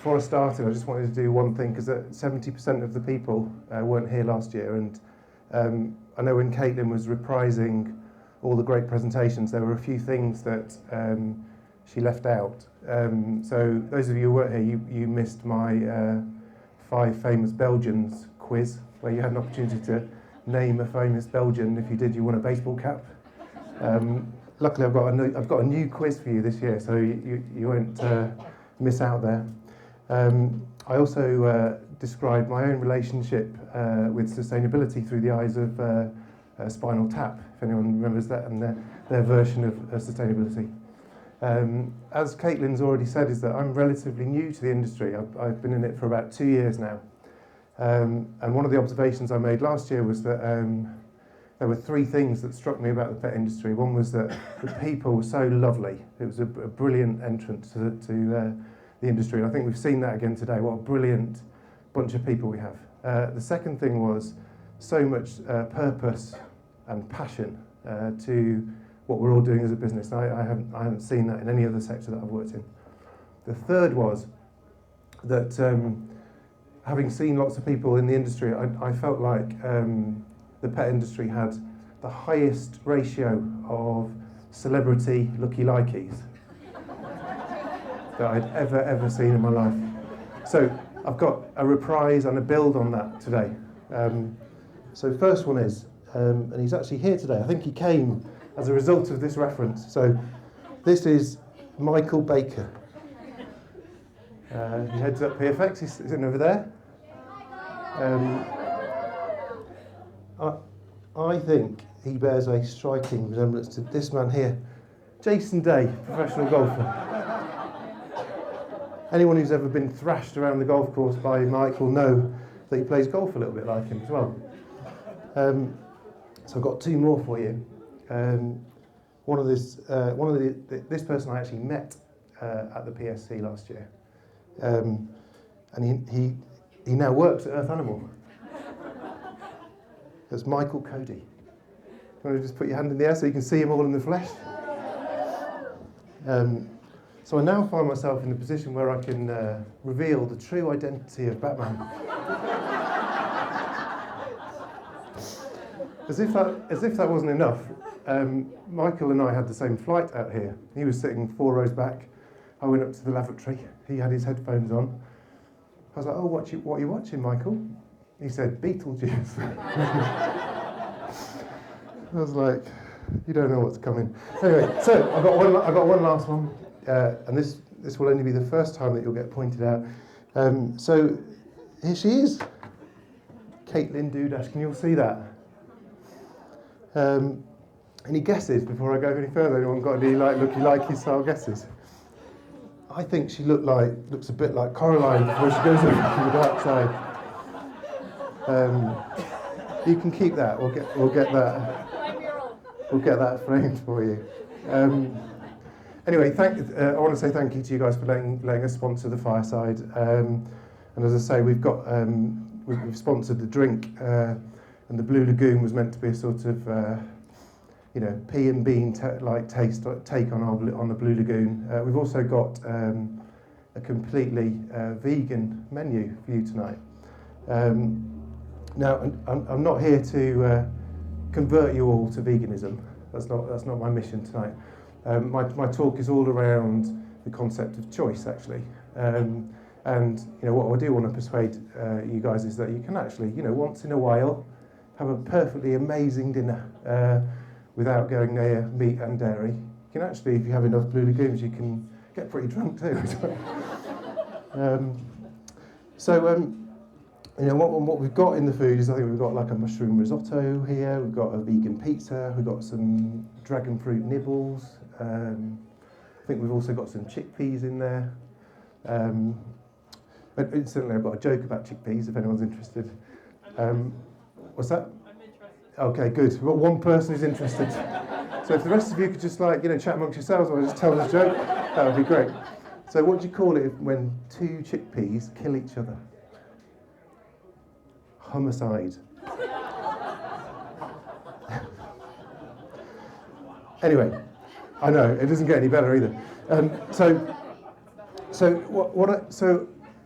before I started, I just wanted to do one thing, because 70% of the people weren't here last year, and I know when Caitlin was reprising all the great presentations, there were a few things that she left out. So those of you who weren't here, you missed my 5 famous Belgians quiz, where you had an opportunity to name a famous Belgian. If you did, you won a baseball cap. Luckily, I've got a new quiz for you this year, so you won't miss out there. I also described my own relationship with sustainability through the eyes of Spinal Tap, if anyone remembers that, and their version of sustainability. As Caitlin's already said, is that I'm relatively new to the industry. I've been in it for about 2 years now. And one of the observations I made last year was that there were 3 things that struck me about the pet industry. One was that the people were so lovely. It was a brilliant entrance to the industry. And I think we've seen that again today. What a brilliant bunch of people we have. The second thing was so much purpose and passion to what we're all doing as a business. I haven't seen that in any other sector that I've worked in. The third was that having seen lots of people in the industry, I felt like the pet industry had the highest ratio of celebrity looky-likeys that I'd ever seen in my life. So I've got a reprise and a build on that today. So first one is, and he's actually here today. I think he came as a result of this reference. So this is Michael Baker. He heads up PFX. He's sitting over there. I think he bears a striking resemblance to this man here, Jason Day, professional golfer. Anyone who's ever been thrashed around the golf course by Mike will know that he plays golf a little bit like him as well. So I've got 2 more for you. This person I actually met at the PSC last year, and he now works at Earth Animal. That's Michael Cody. You want to just put your hand in the air so you can see him all in the flesh? So I now find myself in the position where I can reveal the true identity of Batman. As if that wasn't enough, Michael and I had the same flight out here. He was sitting 4 rows back. I went up to the lavatory. He had his headphones on. I was like, "Oh, what are you watching, Michael?" He said, "Beetlejuice." I was like, "You don't know what's coming." Anyway, so I got one last one, and this will only be the first time that you'll get pointed out. So here she is, Caitlin Dudash. Can you all see that? Any guesses before I go any further? Anyone got any looky-likey style guesses? I think she looks a bit like Coraline before she goes over to the dark side. You can keep that. We'll get that framed for you. Anyway, I want to say thank you to you guys for letting us sponsor the fireside. And as I say, we've sponsored the drink, and the Blue Lagoon was meant to be a sort of pea and bean take on the Blue Lagoon. We've also got a completely vegan menu for you tonight. Now, I'm not here to convert you all to veganism. That's not my mission tonight. My talk is all around the concept of choice, actually. And what I do want to persuade you guys is that you can actually, once in a while, have a perfectly amazing dinner without going near meat and dairy. You can actually, if you have enough Blue Lagoons, you can get pretty drunk too. What we've got in the food is, I think we've got like a mushroom risotto here, we've got a vegan pizza, we've got some dragon fruit nibbles, I think we've also got some chickpeas in there. But incidentally, I've got a joke about chickpeas if anyone's interested. What's that? I'm interested. Okay, good. Well, one person is interested. So if the rest of you could just chat amongst yourselves or just tell this joke, that would be great. So what do you call it when 2 chickpeas kill each other? Homicide. Anyway, I know it doesn't get any better either. So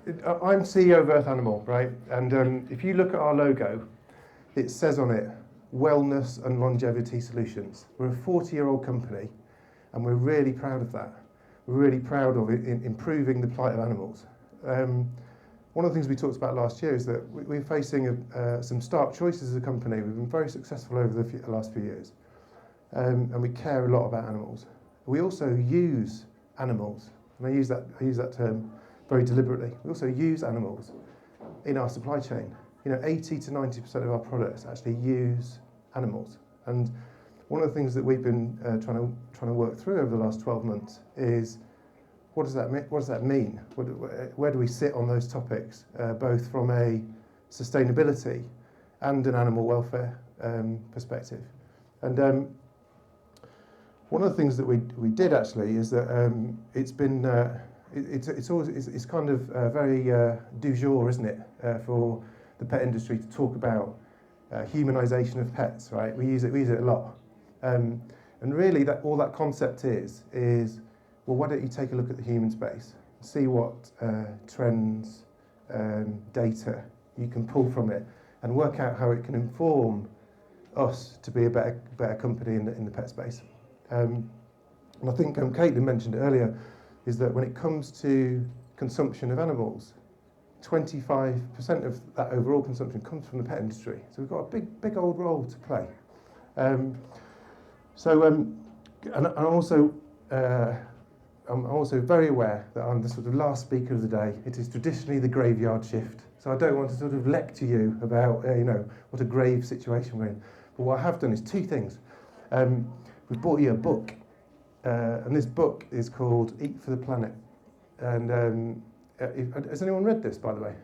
I'm CEO of Earth Animal, right? And if you look at our logo, it says on it, Wellness and Longevity Solutions. We're a 40-year-old company, and we're really proud of that. We're really proud of it in improving the plight of animals. One of the things we talked about last year is that we're facing some stark choices as a company. We've been very successful over the last few years, and we care a lot about animals. We also use animals, and I use that term very deliberately. We also use animals in our supply chain. 80 to 90% of our products actually use animals. And one of the things that we've been trying to work through over the last 12 months is what does that mean? Where do we sit on those topics, both from a sustainability and an animal welfare perspective? And one of the things that we did actually is that it's been it's kind of very du jour, isn't it, for the pet industry to talk about humanisation of pets, right? We use it a lot, and really all that concept is well, why don't you take a look at the human space, see what trends, data you can pull from it, and work out how it can inform us to be a better company in the pet space. And I think Caitlin mentioned earlier is that when it comes to consumption of animals, 25% of that overall consumption comes from the pet industry. So we've got a big old role to play. And I'm also very aware that I'm the sort of last speaker of the day. It is traditionally the graveyard shift. So I don't want to sort of lecture you about what a grave situation we're in. But what I have done is two things. We've brought you a book, and this book is called Eat for the Planet. And has anyone read this, by the way?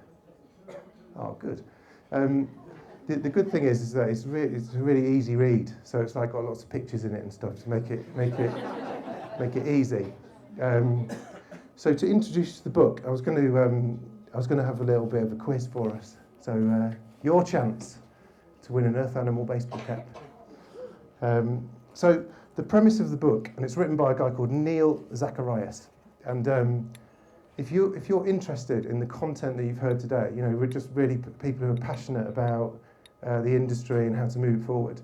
Oh, good. The good thing is that it's a really easy read. So it's like got lots of pictures in it and stuff to make it easy. So to introduce the book, I was going to have a little bit of a quiz for us. So your chance to win an Earth Animal baseball cap. So the premise of the book, and it's written by a guy called Neil Zacharias, and if you're interested in the content that you've heard today, we're just really people who are passionate about the industry and how to move it forward.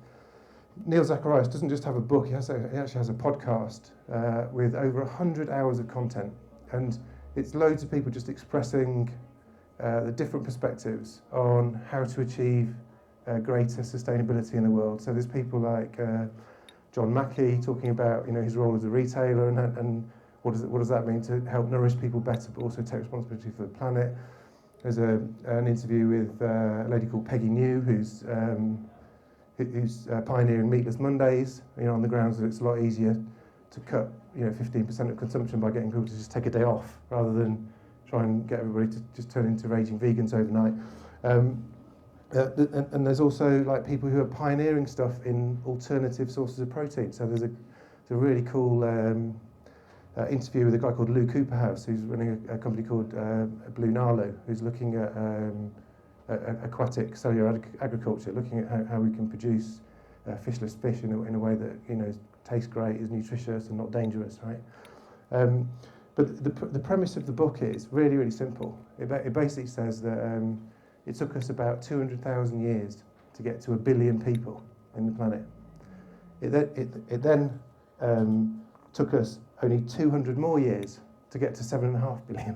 Neil Zacharias doesn't just have a book; he actually has a podcast with over 100 hours of content, and it's loads of people just expressing the different perspectives on how to achieve greater sustainability in the world. So there's people like John Mackey talking about his role as a retailer and what does that mean to help nourish people better, but also take responsibility for the planet. There's an interview with a lady called Peggy New, who's pioneering Meatless Mondays. On the grounds that it's a lot easier to cut 15% of consumption by getting people to just take a day off rather than try and get everybody to just turn into raging vegans overnight. And there's also like people who are pioneering stuff in alternative sources of protein. So there's a really cool interview with a guy called Lou Cooperhouse, who's running a company called Blue Nalu, who's looking at aquatic cellular agriculture, looking at how we can produce fishless fish in a way that tastes great, is nutritious and not dangerous, right? But the premise of the book is really, really simple. It basically says that it took us about 200,000 years to get to 1 billion people in the planet. It then took us only 200 more years to get to 7.5 billion.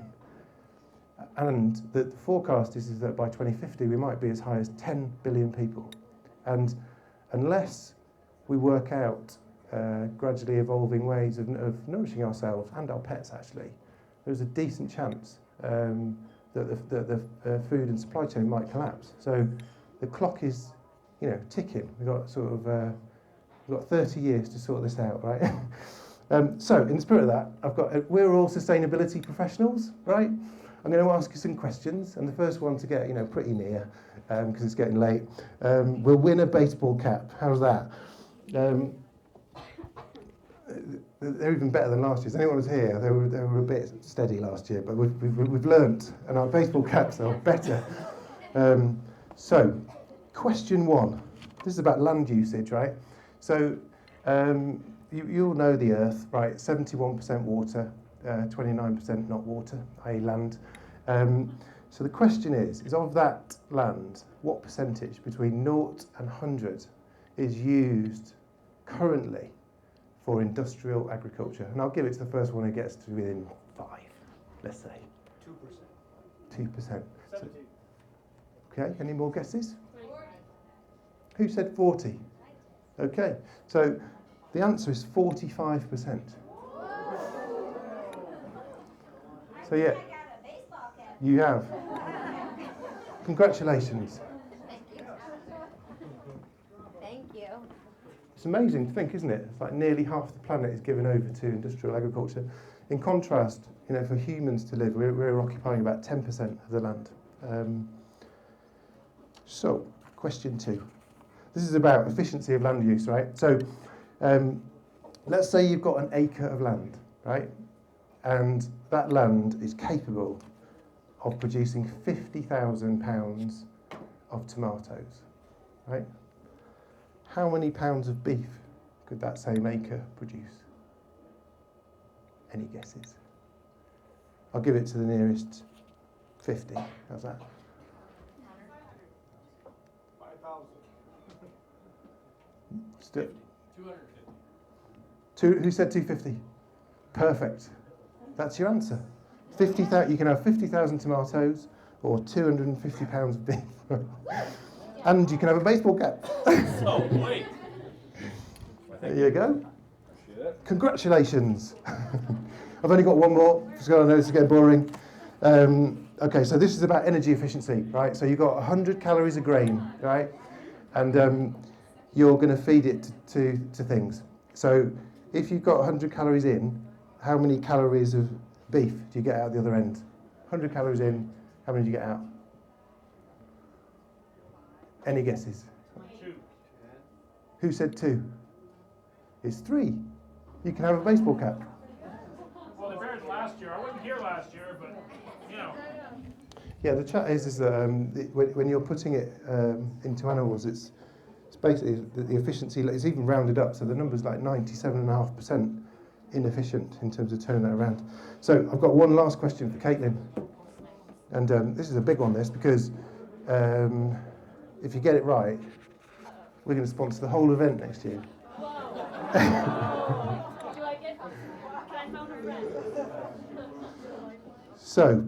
And the forecast is that by 2050 we might be as high as 10 billion people. And unless we work out gradually evolving ways of nourishing ourselves and our pets, actually, there's a decent chance that the food and supply chain might collapse. So the clock is, ticking. We've got 30 years to sort this out, right? So in the spirit of that, we're all sustainability professionals, right? I'm going to ask you some questions, and the first one to get, pretty near, because it's getting late, will win a baseball cap. How's that? They're even better than last year's. Anyone was here? They were a bit steady last year, but we've learnt, and our baseball caps are better. So, question one. This is about land usage, right? So, you all know the Earth, right? 71% water, 29% not water, i.e. land. So the question is of that land, what percentage between 0 and 100 is used currently for industrial agriculture? And I'll give it to the first one who gets to within 5, let's say. 2%. 2%. 17. Okay, any more guesses? 40. Who said 40? Okay, so the answer is 45%. So yeah, you have. Congratulations. Thank you. It's amazing to think, isn't it? It's like nearly half the planet is given over to industrial agriculture. In contrast, for humans to live, we're occupying about 10% of the land. So, question 2. This is about efficiency of land use, right? So, let's say you've got an acre of land, right? And that land is capable of producing 50,000 pounds of tomatoes, right? How many pounds of beef could that same acre produce? Any guesses? I'll give it to the nearest 50. How's that? 5,000. Still, 250. who said 250? Perfect. That's your answer. 50,000. You can have 50,000 tomatoes or 250 pounds of beef, and you can have a baseball cap. Oh, wait. There you go. Congratulations. I've only got one more, because I know this is getting boring. Okay, so this is about energy efficiency, right? So you've got 100 calories of grain, right? And you're going to feed it to things. So if you've got 100 calories in, how many calories of beef do you get out the other end? 100 calories in, how many do you get out? Any guesses? 2. Who said 2? It's 3. You can have a baseball cap. Well, they varied last year. I wasn't here last year, but, Yeah, the chat is that when you're putting it into animals, it's basically the efficiency is even rounded up, so the number's like 97.5% inefficient in terms of turning that around. So I've got one last question for Caitlin, and this is a big one, because if you get it right, we're going to sponsor the whole event next year. Do I get? Can I phone a friend? So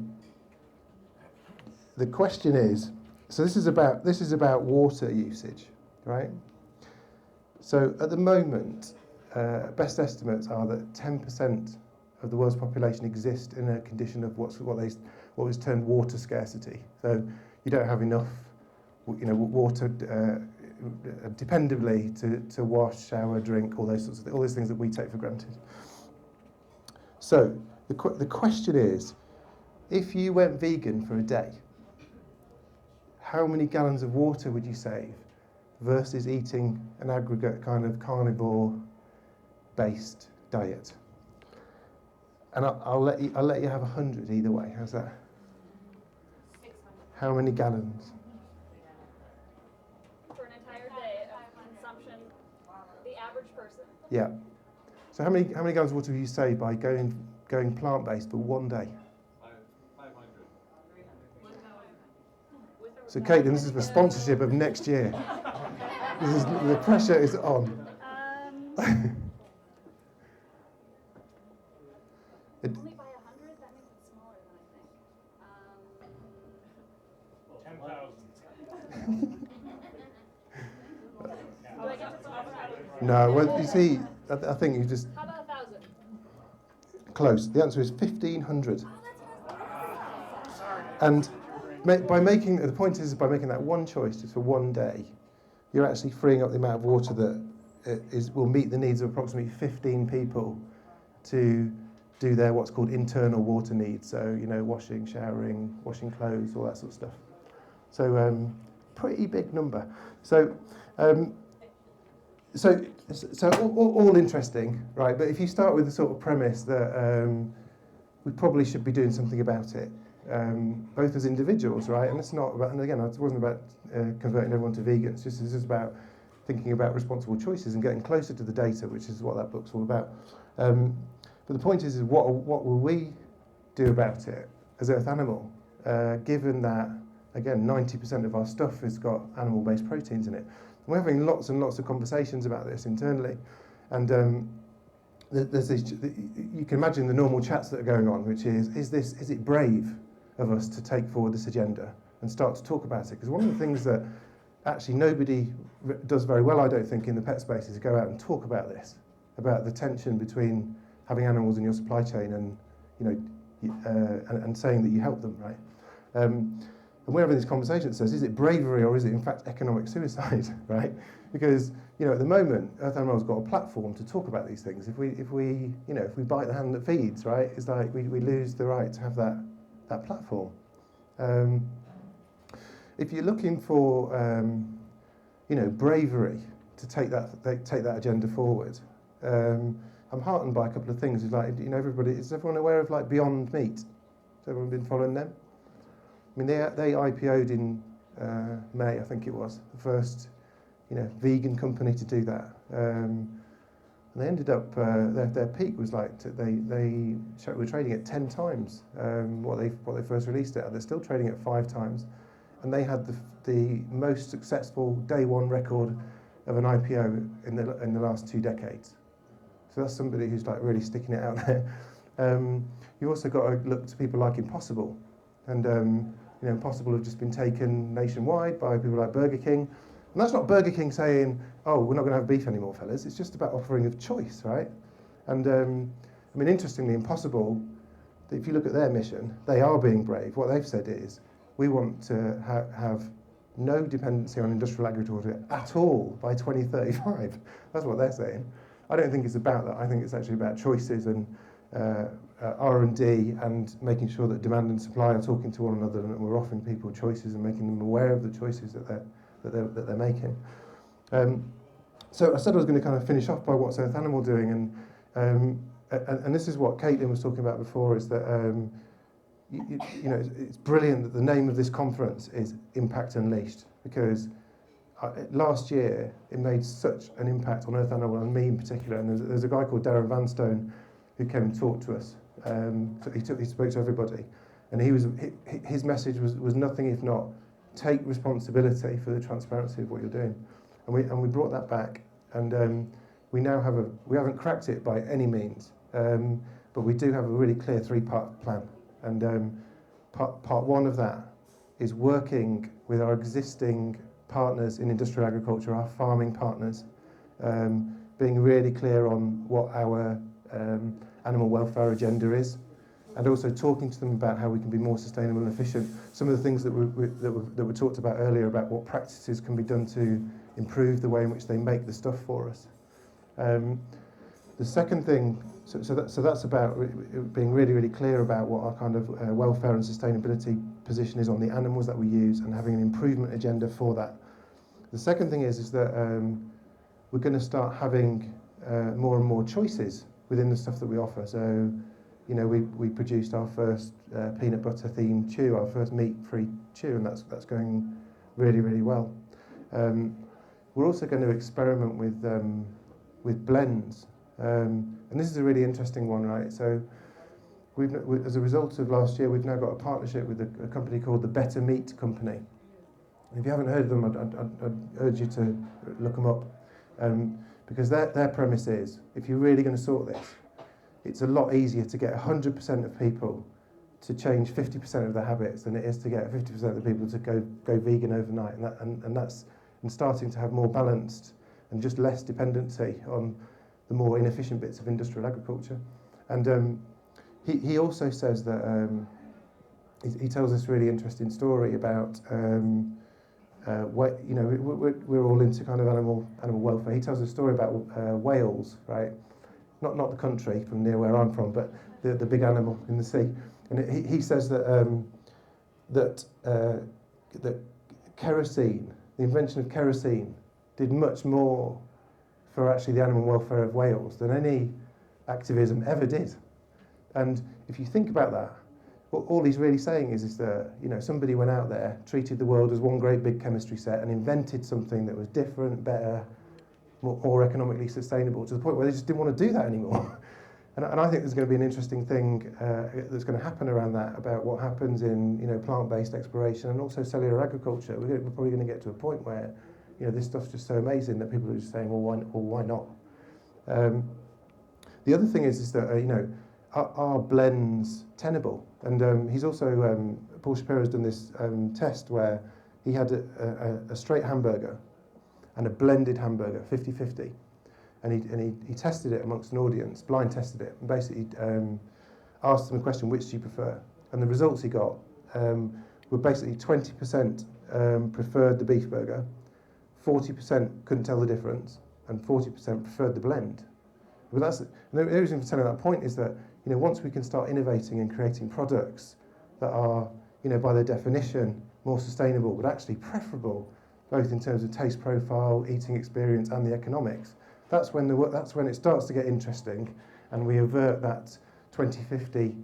the question is, so this is about water usage, right? So at the moment, best estimates are that 10% of the world's population exist in a condition of what was termed water scarcity. So you don't have enough, water dependably to wash, shower, drink, all those things that we take for granted. So the question is, if you went vegan for a day, how many gallons of water would you save versus eating an aggregate kind of carnivore-based diet? And I'll let you have 100 either way. How's that? 600. How many gallons? For an entire day of consumption, the average person. Yeah. So how many gallons of water will you save by going plant-based for one day? 500. So Caitlin, this is for sponsorship of next year. The pressure is on. Only by 100? That makes it smaller than I think. 10,000. Do I get to smaller? No, well, you see, I think you just How about 1,000? close. The answer is 1,500. And by making that one choice just for one day, you're actually freeing up the amount of water that will meet the needs of approximately 15 people to do their what's called internal water needs. So, washing, showering, washing clothes, all that sort of stuff. So, pretty big number. So, all interesting, right? But if you start with the sort of premise that we probably should be doing something about it, both as individuals, right? And it's not about, and again, it wasn't about converting everyone to vegans. This is just about thinking about responsible choices and getting closer to the data, which is what that book's all about. But the point is what will we do about it as Earth Animal? given that, again, 90% of our stuff has got animal-based proteins in it. And we're having lots and lots of conversations about this internally. And there's this, you can imagine the normal chats that are going on, which is it brave of us to take forward this agenda and start to talk about it? Because one of the things that actually nobody does very well, I don't think, in the pet space is to go out and talk about this, about the tension between having animals in your supply chain and, and saying that you help them, right? And we're having this conversation that says, is it bravery or is it in fact economic suicide, right? Because at the moment, Earth Animal's got a platform to talk about these things. If we bite the hand that feeds, right? It's like we lose the right to have that platform. If you're looking for bravery to take that agenda forward, I'm heartened by a couple of things. It's like, is everyone aware of like Beyond Meat? Has everyone been following them? I mean, they IPO'd in May, I think it was, the first vegan company to do that. And they ended up, their peak was like, they were trading at 10 times what they first released it at. They're still trading at 5 times. And they had the most successful day one record of an IPO in the last 2 decades. So that's somebody who's like really sticking it out there. You also got to look to people like Impossible. And Impossible have just been taken nationwide by people like Burger King. And that's not Burger King saying, oh, we're not going to have beef anymore, fellas. It's just about offering of choice, right? And interestingly, Impossible, if you look at their mission, they are being brave. What they've said is, we want to have no dependency on industrial agriculture at all by 2035. That's what they're saying. I don't think it's about that. I think it's actually about choices and R&D and making sure that demand and supply are talking to one another and that we're offering people choices and making them aware of the choices that they're making. So I said I was going to kind of finish off by what's Earth Animal doing, and this is what Caitlin was talking about before, is that it's brilliant that the name of this conference is Impact Unleashed, because last year it made such an impact on Earth Animal and me in particular. And there's a guy called Darren Vanstone who came and talked to us. So he spoke to everybody, and his message was nothing if not take responsibility for the transparency of what you're doing, and we brought that back, and we now we haven't cracked it by any means, but we do have a really clear 3-part plan. And part one of that is working with our existing partners in industrial agriculture, our farming partners, being really clear on what our animal welfare agenda is, and also talking to them about how we can be more sustainable and efficient. Some of the things that were talked about earlier about what practices can be done to improve the way in which they make the stuff for us. The second thing, so that's about being really, really clear about what our kind of welfare and sustainability position is on the animals that we use and having an improvement agenda for that. The second thing is that we're going to start having more and more choices within the stuff that we offer. So, we produced our first peanut butter themed chew, our first meat-free chew, and that's going really, really well. We're also going to experiment with blends. And this is a really interesting one, right? So as a result of last year, we've now got a partnership with a company called the Better Meat Company. And if you haven't heard of them, I'd urge you to look them up. Because their premise is, if you're really going to sort this, it's a lot easier to get 100% of people to change 50% of their habits than it is to get 50% of the people to go vegan overnight. And that's starting to have more balanced and just less dependency on the more inefficient bits of industrial agriculture. And he also says that he tells this really interesting story about we're all into kind of animal welfare. He tells a story about whales, right? Not the country from near where I'm from, but the big animal in the sea. And he says that kerosene, the invention of kerosene, did much more for actually the animal welfare of whales than any activism ever did. And if you think about that, all he's really saying is that somebody went out there, treated the world as one great big chemistry set, and invented something that was different, better, more economically sustainable, to the point where they just didn't want to do that anymore. And I think there's going to be an interesting thing that's going to happen around that, about what happens in plant-based exploration and also cellular agriculture. We're probably going to get to a point where this stuff's just so amazing that people are just saying, well, why not? The other thing is that are blends tenable? And he's also Paul Shapiro's done this test where he had a straight hamburger and a blended hamburger, 50-50. And he tested it amongst an audience, blind tested it, and basically asked them a question, which do you prefer? And the results he got were basically 20% preferred the beef burger, 40% couldn't tell the difference, and 40% preferred the blend. But the reason for telling that point is that once we can start innovating and creating products that are by their definition more sustainable, but actually preferable, both in terms of taste profile, eating experience, and the economics, that's when it starts to get interesting, and we avert that 2050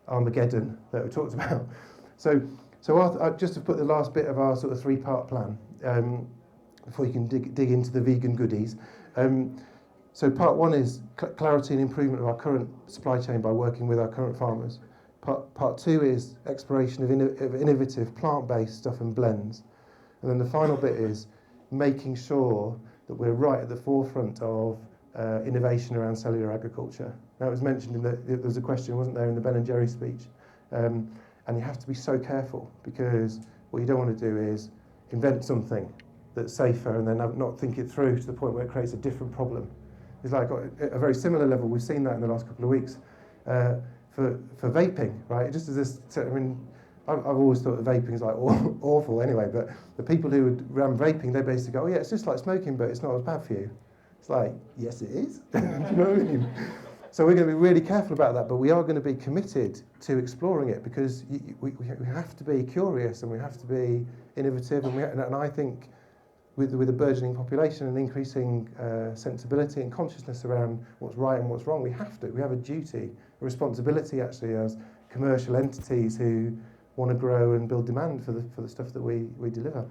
Armageddon that we talked about. So just to put the last bit of our sort of 3-part plan, before you can dig into the vegan goodies. So part 1 is clarity and improvement of our current supply chain by working with our current farmers. Part 2 is exploration of innovative plant-based stuff and blends. And then the final bit is making sure that we're right at the forefront of innovation around cellular agriculture. Now, it was mentioned there was a question, wasn't there, in the Ben and Jerry speech. And you have to be so careful, because what you don't want to do is invent something that's safer and then not think it through to the point where it creates a different problem. It's like at a very similar level, we've seen that in the last couple of weeks for vaping, right? Just as this, I've always thought that vaping is like awful anyway, but the people who would run vaping, they basically go, oh yeah, it's just like smoking, but it's not as bad for you. It's like, yes it is. Do you know what I mean? So we're going to be really careful about that, but we are going to be committed to exploring it, because we have to be curious and we have to be innovative, and I think with a burgeoning population and increasing sensibility and consciousness around what's right and what's wrong, we have a duty, a responsibility actually, as commercial entities who want to grow and build demand for the stuff that we deliver.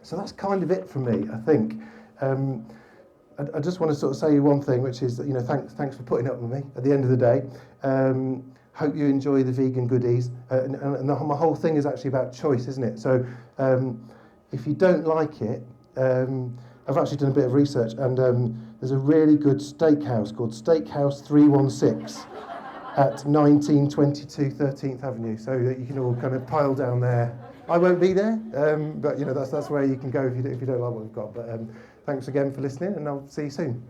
So that's kind of it from me, I think. I just want to sort of say one thing, which is that, thanks for putting up with me at the end of the day. Hope you enjoy the vegan goodies. And my whole thing is actually about choice, isn't it? So if you don't like it, I've actually done a bit of research, and there's a really good steakhouse called Steakhouse 316 at 1922 13th Avenue, so that you can all kind of pile down there. I won't be there, but that's where you can go if you don't like what we've got. But thanks again for listening, and I'll see you soon.